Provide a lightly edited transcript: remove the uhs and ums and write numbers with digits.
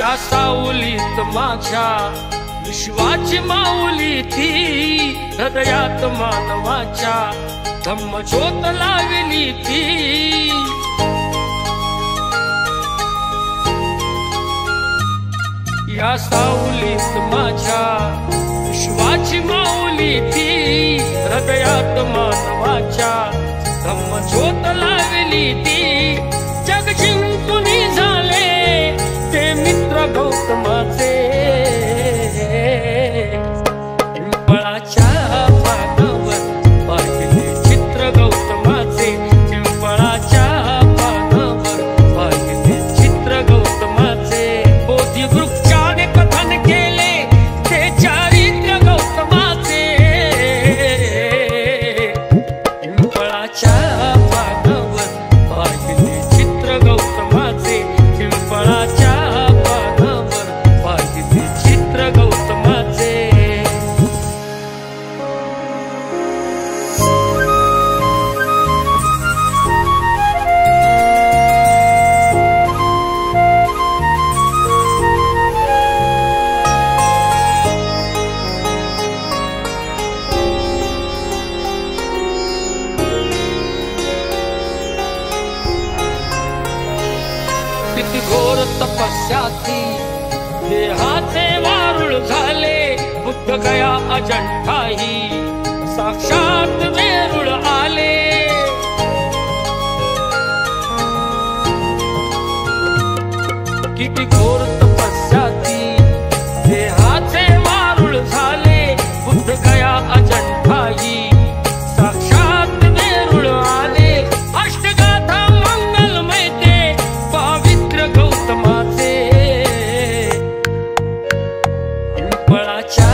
या सावलीत माझ्या विश्वाची माऊली ती, हृदयात मानवाच्या धम्मज्योत लावली ती। या सावलीत माझ्या विश्वाची माऊली ती, हृदयात मानवाच्या धम्मज्योत लावली ती। जग जिंकून झाले ते मित्र गौतमाचे, पिंपळाच्या पानावर पाहिले चित्र गौतमाचे, पिंपळाच्या पानावर पाहिले चित्र गौतमाचे। बोधी वृक्षाने कथन केले ते चारित्र्य गौतमाचे, पिंपळाच्या पानावर पाहिले चित्र गौतमाचे, पिंपळाच्या पानावर पाहिले चित्र गौतमाचे। किती घोर तपस्या ती, देहाचे वारुळ झाले, बुद्ध गया अजंठाही साक्षात वेरूळ आले। किती घोर तपस्या ती, देहाचे वारुळ झाले, बुद्ध गया अजंठाही साक्षात वेरूळ आले। अष्टगाथा मंगलमय ते पावित्र गौतमाचे, पिंपळाच्या